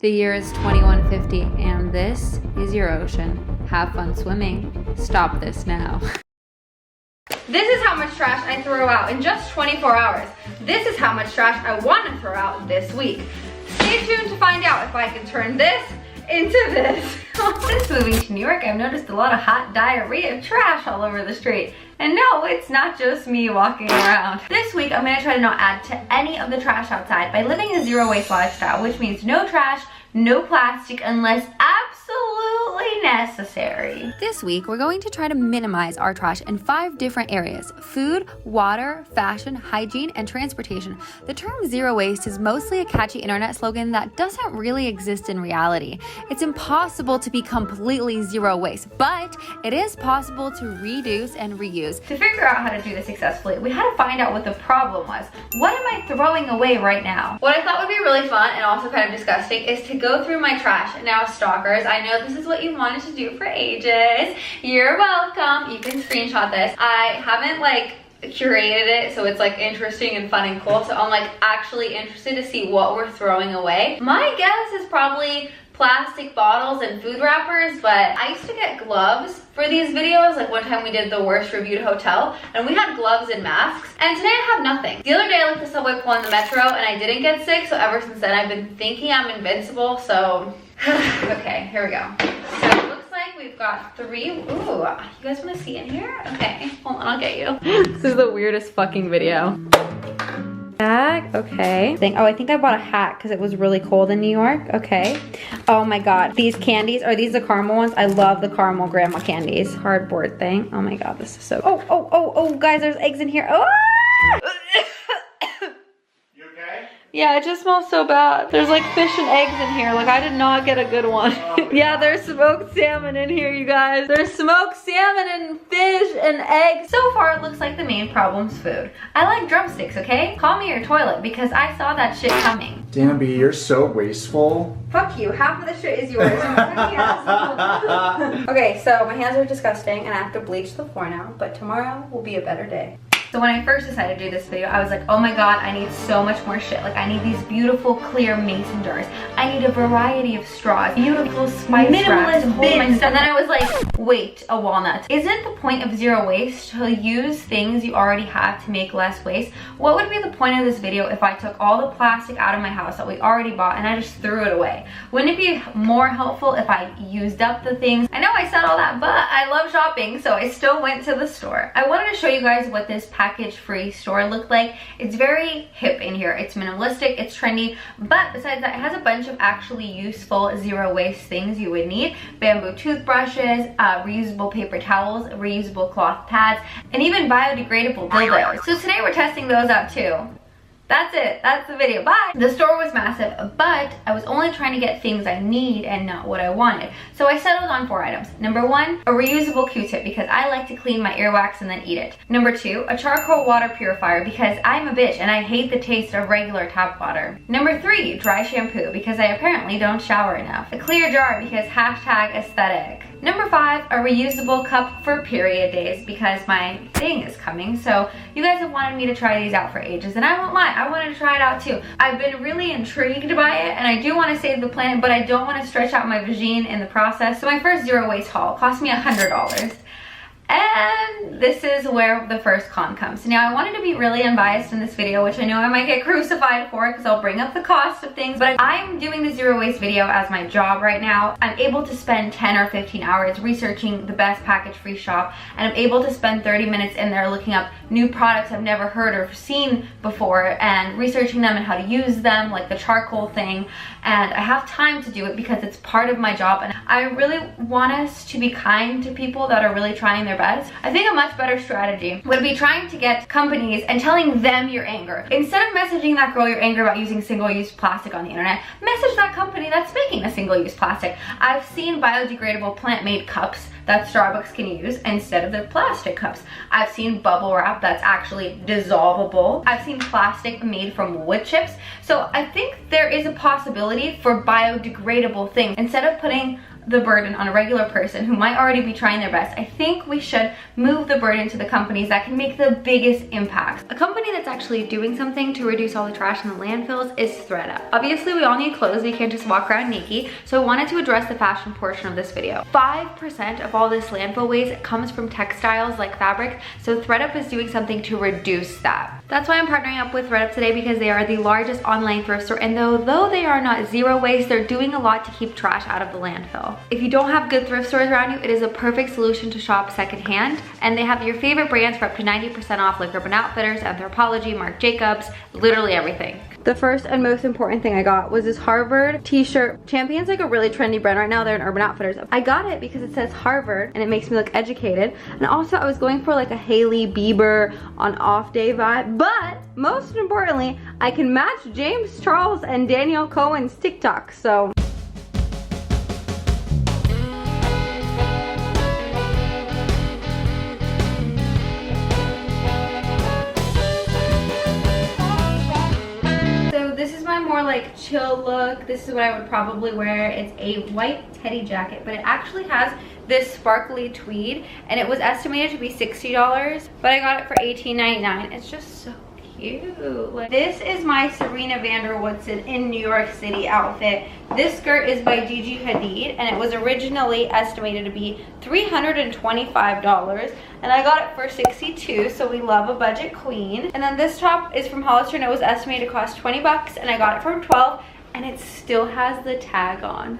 The year is 2150 and this is your ocean. Have fun swimming. Stop this now. This is how much trash I throw out in just 24 hours. This is how much trash I want to throw out this week. Stay tuned to find out if I can turn this into this. Since moving to New York, I've noticed a lot of hot diarrhea trash all over the street. And no, it's not just me walking around. This week, I'm gonna try to not add to any of the trash outside by living a zero waste lifestyle, which means no trash, no plastic unless absolutely necessary. This week, we're going to try to minimize our trash in 5 different areas: food, water, fashion, hygiene, and transportation. The term zero waste is mostly a catchy internet slogan that doesn't really exist in reality. It's impossible to be completely zero waste, but it is possible to reduce and reuse. To figure out how to do this successfully, we had to find out what the problem was. What am I throwing away right now? What I thought would be really fun and also kind of disgusting is to go through my trash. Now, stalkers, I know this is what you wanted to do for ages. You're welcome. You can screenshot this. I haven't curated it so it's interesting and fun and cool, so I'm actually interested to see what we're throwing away. My guess is probably plastic bottles and food wrappers, but I used to get gloves for these videos. One time we did the worst reviewed hotel and we had gloves and masks, and today I have nothing. The other day I left the subway pull in the metro and I didn't get sick, so ever since then I've been thinking I'm invincible, so okay, here we go. So it looks like we've got 3. Ooh, you guys want to see in here? Okay, hold on, I'll get you. This is the weirdest fucking video. Bag, okay. I think I bought a hat because it was really cold in New York. Okay. Oh my god. These candies, are these the caramel ones? I love the caramel grandma candies. Cardboard thing. Oh my god, this is so. Oh, guys, there's eggs in here. Oh! You okay? Yeah, it just smells so bad. There's fish and eggs in here. I did not get a good one. Yeah, there's smoked salmon in here, you guys. There's smoked salmon and fish and eggs. So far, it looks like the main problem's food. I like drumsticks, okay? Call me your toilet because I saw that shit coming. Dana B, you're so wasteful. Fuck you. Half of the shit is yours. Okay, so my hands are disgusting and I have to bleach the floor now, but tomorrow will be a better day. So when I first decided to do this video, I was like, oh my god, I need so much more shit. I need these beautiful clear mason jars. I need a variety of straws, beautiful spice racks to hold my stuff. And then I was like, wait, a walnut. Isn't the point of zero waste to use things you already have to make less waste? What would be the point of this video if I took all the plastic out of my house that we already bought and I just threw it away? Wouldn't it be more helpful if I used up the things? I know I said all that, but I love shopping, so I still went to the store. I wanted to show you guys what this package-free store looked like. It's very hip in here. It's minimalistic, it's trendy, but besides that, it has a bunch of actually useful zero waste things you would need. Bamboo toothbrushes, reusable paper towels, reusable cloth pads, and even biodegradable dildos. So today we're testing those out too. That's it. That's the video. Bye! The store was massive, but I was only trying to get things I need and not what I wanted. So I settled on 4 items. Number 1, a reusable Q-tip because I like to clean my earwax and then eat it. Number 2, a charcoal water purifier because I'm a bitch and I hate the taste of regular tap water. Number 3, dry shampoo because I apparently don't shower enough. A clear jar because #aesthetic. Number 5, a reusable cup for period days because my thing is coming. So you guys have wanted me to try these out for ages and I won't lie, I wanted to try it out too. I've been really intrigued by it and I do want to save the planet, but I don't want to stretch out my vagine in the process. So my first zero waste haul cost me $100. And this is where the first con comes. Now, I wanted to be really unbiased in this video, which I know I might get crucified for because I'll bring up the cost of things, but I'm doing the zero waste video as my job right now. I'm able to spend 10 or 15 hours researching the best package-free shop, and I'm able to spend 30 minutes in there looking up new products I've never heard or seen before and researching them and how to use them, like the charcoal thing. And I have time to do it because it's part of my job, and I really want us to be kind to people that are really trying their best. I think a much better strategy would be trying to get companies and telling them your anger. Instead of messaging that girl your anger about using single-use plastic on the internet, message that company that's making a single-use plastic. I've seen biodegradable plant-made cups that Starbucks can use instead of their plastic cups. I've seen bubble wrap that's actually dissolvable. I've seen plastic made from wood chips. So I think there is a possibility for biodegradable things. Instead of putting the burden on a regular person who might already be trying their best, I think we should move the burden to the companies that can make the biggest impact. A company that's actually doing something to reduce all the trash in the landfills is ThredUp. Obviously, we all need clothes. We can't just walk around naked. So I wanted to address the fashion portion of this video. 5% of all this landfill waste comes from textiles like fabric. So ThredUp is doing something to reduce that. That's why I'm partnering up with ThredUp today, because they are the largest online thrift store. And though they are not zero waste, they're doing a lot to keep trash out of the landfill. If you don't have good thrift stores around you, it is a perfect solution to shop secondhand. And they have your favorite brands for up to 90% off, like Urban Outfitters, Anthropologie, Marc Jacobs, literally everything. The first and most important thing I got was this Harvard t-shirt. Champion's like a really trendy brand right now. They're in Urban Outfitters. I got it because it says Harvard and it makes me look educated. And also I was going for like a Hailey Bieber on off day vibe. But most importantly, I can match James Charles and Danielle Cohen's TikTok. So more like chill look. This is what I would probably wear. It's a white teddy jacket, but it actually has this sparkly tweed, and it was estimated to be $60, but I got it for $18.99. It's just so cute. Like, this is my Serena van der Woodsen in New York City outfit. This skirt is by Gigi Hadid, and it was originally estimated to be $325, and I got it for $62, so we love a budget queen. And then this top is from Hollister, and it was estimated to cost 20 bucks, and I got it for 12, and it still has the tag on.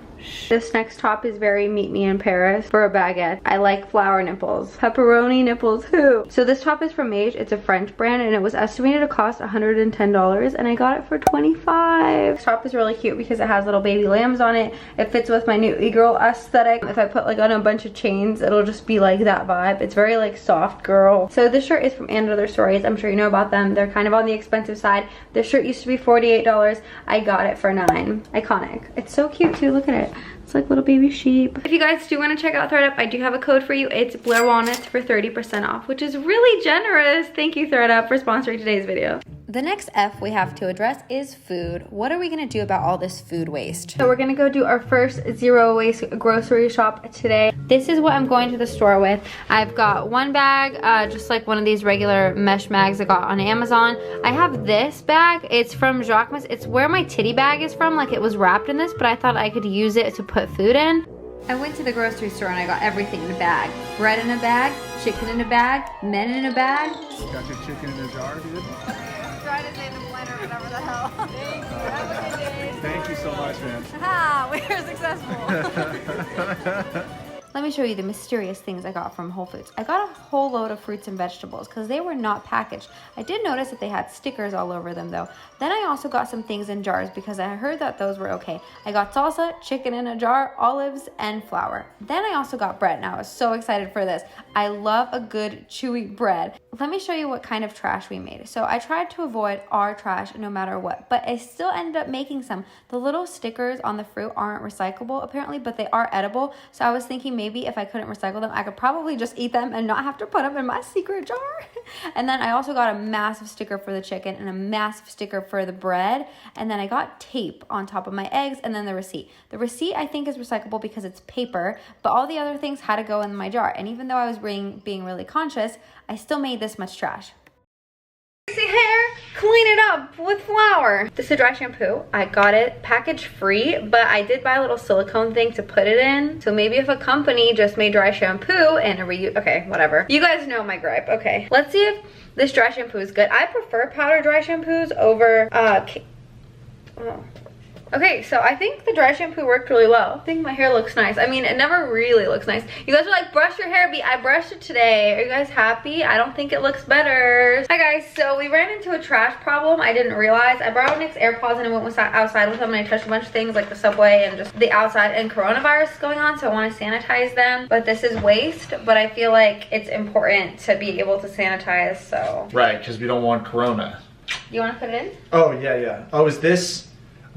This next top is very meet me in Paris for a baguette. I like flower nipples. Pepperoni nipples, who? So this top is from Mage. It's a French brand, and it was estimated to cost $110, and I got it for $25. This top is really cute because it has little baby lambs on it. It fits with my new e-girl aesthetic. If I put like on a bunch of chains, it'll just be like that vibe. It's very like soft girl. So this shirt is from And Other Stories. I'm sure you know about them. They're kind of on the expensive side. This shirt used to be $48. I got it for $9. Iconic. It's so cute too. Look at it. It's like little baby sheep. If you guys do want to check out ThredUp, I do have a code for you. It's Blair Walnuts for 30% off, which is really generous. Thank you, ThredUp, for sponsoring today's video. The next F we have to address is food. What are we gonna do about all this food waste? So we're gonna go do our first zero waste grocery shop today. This is what I'm going to the store with. I've got one bag, just like one of these regular mesh bags I got on Amazon. I have this bag. It's from Jacquemus. It's where my titty bag is from. Like, it was wrapped in this, but I thought I could use it to put food in. I went to the grocery store and I got everything in a bag. Bread in a bag, chicken in a bag, men in a bag. Got your chicken in a jar, dude? Try to say the blender, whatever the hell. Thank you. Have a good day. Thank you so much, man. Ha! We are successful. Let me show you the mysterious things I got from Whole Foods. I got a whole load of fruits and vegetables because they were not packaged. I did notice that they had stickers all over them though. Then I also got some things in jars because I heard that those were okay. I got salsa, chicken in a jar, olives, and flour. Then I also got bread, and I was so excited for this. I love a good chewy bread. Let me show you what kind of trash we made. So I tried to avoid our trash no matter what, but I still ended up making some. The little stickers on the fruit aren't recyclable apparently, but they are edible. So I was thinking maybe if I couldn't recycle them, I could probably just eat them and not have to put them in my secret jar. And then I also got a massive sticker for the chicken and a massive sticker for the bread. And then I got tape on top of my eggs, and then the receipt. The receipt I think is recyclable because it's paper, but all the other things had to go in my jar. And even though I was being really conscious, I still made this much trash. Hair, clean it up with flour. This is a dry shampoo. I got it package free, but I did buy a little silicone thing to put it in. So maybe if a company just made dry shampoo and a reuse, okay, whatever. You guys know my gripe. Okay, let's see if this dry shampoo is good. I prefer powder dry shampoos over Okay, so I think the dry shampoo worked really well. I think my hair looks nice. I mean, it never really looks nice. You guys are like, brush your hair, I brushed it today. Are you guys happy? I don't think it looks better. Hi guys, so we ran into a trash problem. I didn't realize. I borrowed Nick's AirPods and I went outside with them, and I touched a bunch of things like the subway and just the outside, and coronavirus is going on, so I want to sanitize them. But this is waste, but I feel like it's important to be able to sanitize, so. Right, because we don't want corona. You want to put it in? Oh, yeah. Oh, is this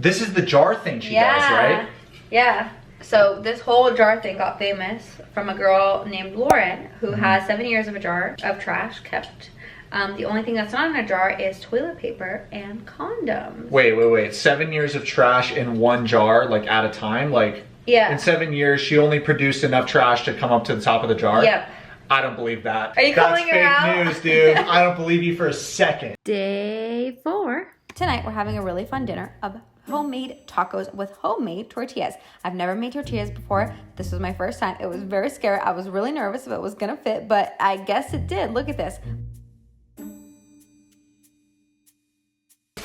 is the jar thing she does, right? Yeah. So this whole jar thing got famous from a girl named Lauren who has 7 years of a jar of trash kept. The only thing that's not in a jar is toilet paper and condoms. Wait. 7 years of trash in one jar, like at a time? Like, Yeah. In 7 years, she only produced enough trash to come up to the top of the jar. Yep. I don't believe that. Are you calling her out? That's fake news, dude. I don't believe you for a second. Day 4. Tonight we're having a really fun dinner of homemade tacos with homemade tortillas. I've never made tortillas before. This was my first time. It was very scary. I was really nervous if it was gonna fit, but I guess it did. Look at this.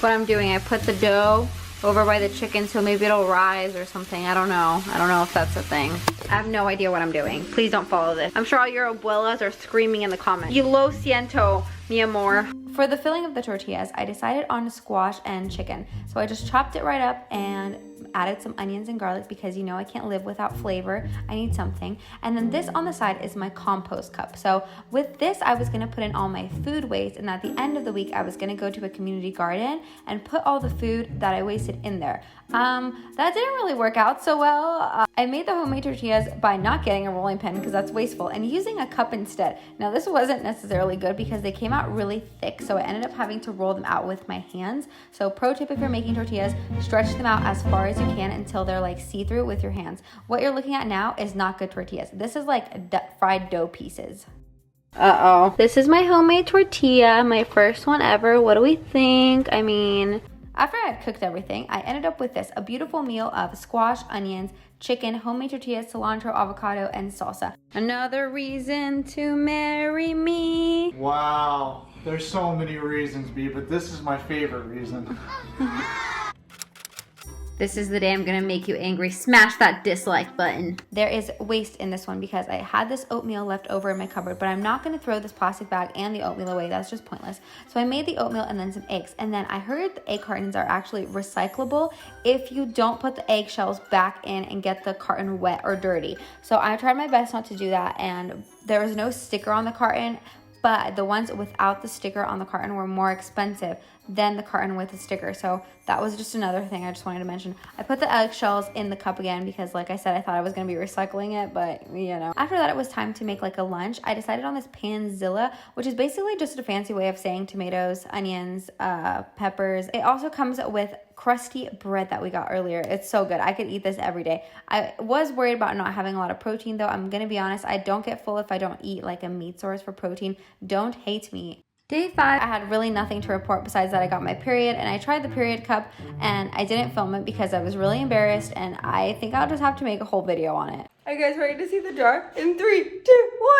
What I'm doing, I put the dough over by the chicken so maybe it'll rise or something. I don't know if that's a thing. I have no idea what I'm doing. Please don't follow this. I'm sure all your abuelas are screaming in the comments. You lo siento, mi amor. For the filling of the tortillas, I decided on squash and chicken. So I just chopped it right up and added some onions and garlic because you know I can't live without flavor. I need something. And then this on the side is my compost cup. So with this, I was gonna put in all my food waste, and at the end of the week, I was gonna go to a community garden and put all the food that I wasted in there. That didn't really work out so well. I made the homemade tortillas by not getting a rolling pin because that's wasteful and using a cup instead. Now this wasn't necessarily good because they came out really thick, so I ended up having to roll them out with my hands. So pro tip if you're making tortillas, stretch them out as far as you can until they're like see-through with your hands. What you're looking at now is not good tortillas. This is like fried dough pieces. Uh-oh. This is my homemade tortilla, my first one ever. What do we think? I mean, after I had cooked everything, I ended up with this, a beautiful meal of squash, onions, chicken, homemade tortillas, cilantro, avocado, and salsa. Another reason to marry me. Wow, there's so many reasons, B, but this is my favorite reason. This is the day I'm gonna make you angry. Smash that dislike button. There is waste in this one because I had this oatmeal left over in my cupboard, but I'm not gonna throw this plastic bag and the oatmeal away. That's just pointless. So I made the oatmeal and then some eggs. And then I heard the egg cartons are actually recyclable if you don't put the eggshells back in and get the carton wet or dirty. So I tried my best not to do that, and there was no sticker on the carton, but the ones without the sticker on the carton were more expensive than the carton with the sticker. So that was just another thing I just wanted to mention. I put the eggshells in the cup again because, like I said, I thought I was gonna be recycling it, but you know. After that, it was time to make like a lunch. I decided on this panzilla, which is basically just a fancy way of saying tomatoes, onions, peppers. It also comes with crusty bread that we got earlier. It's so good. I could eat this every day. I was worried about not having a lot of protein though. I'm gonna be honest, I don't get full if I don't eat like a meat source for protein. Don't hate me. Day 5, I had really nothing to report besides that I got my period, and I tried the period cup and I didn't film it because I was really embarrassed, and I think I'll just have to make a whole video on it. Are you guys ready to see the jar? In 3, 2, 1.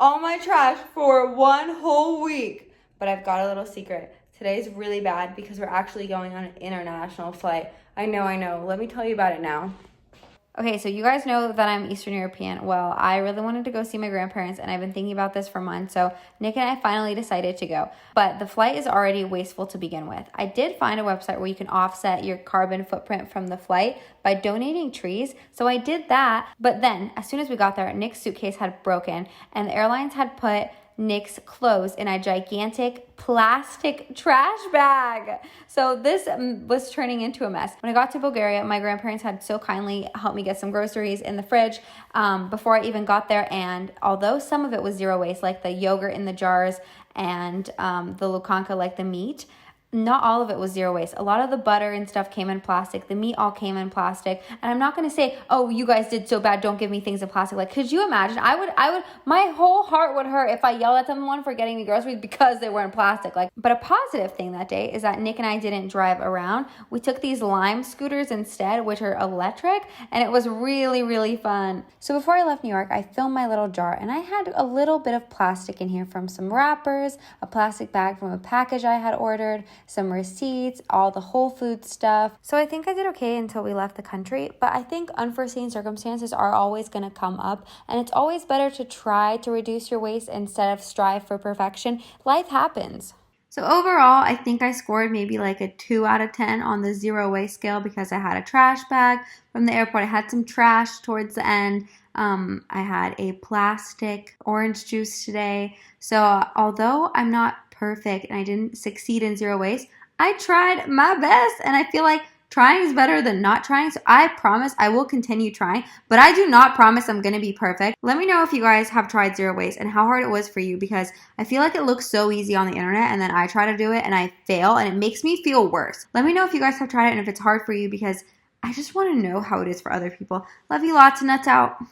All my trash for 1 whole week. But I've got a little secret. Today's really bad because we're actually going on an international flight. I know. Let me tell you about it now. Okay, so you guys know that I'm Eastern European. Well, I really wanted to go see my grandparents, and I've been thinking about this for months, so Nick and I finally decided to go. But the flight is already wasteful to begin with. I did find a website where you can offset your carbon footprint from the flight by donating trees, so I did that. But then, as soon as we got there, Nick's suitcase had broken, and the airlines had put Nick's clothes in a gigantic plastic trash bag. So this was turning into a mess. When I got to Bulgaria, my grandparents had so kindly helped me get some groceries in the fridge before I even got there. And although some of it was zero waste, like the yogurt in the jars and the lukanka, like the meat, not all of it was zero waste. A lot of the butter and stuff came in plastic. The meat all came in plastic. And I'm not going to say, oh, you guys did so bad, don't give me things in plastic. Like, could you imagine? I would, my whole heart would hurt if I yelled at someone for getting me groceries because they were in plastic. Like, but a positive thing that day is that Nick and I didn't drive around. We took these Lime scooters instead, which are electric, and it was really, really fun. So before I left New York, I filmed my little jar, and I had a little bit of plastic in here from some wrappers, a plastic bag from a package I had ordered, some receipts, all the Whole Foods stuff. So I think I did okay until we left the country, but I think unforeseen circumstances are always going to come up, and it's always better to try to reduce your waste instead of strive for perfection. Life happens. So overall, I think I scored maybe like a 2 out of 10 on the zero waste scale because I had a trash bag from the airport. I had some trash towards the end. I had a plastic orange juice today. So although I'm not perfect and I didn't succeed in zero waste, I tried my best, and I feel like trying is better than not trying. So I promise I will continue trying, but I do not promise I'm going to be perfect. Let me know if you guys have tried zero waste and how hard it was for you, because I feel like it looks so easy on the internet and then I try to do it and I fail and it makes me feel worse. Let me know if you guys have tried it and if it's hard for you, because I just want to know how it is for other people. Love you lots, and nuts out.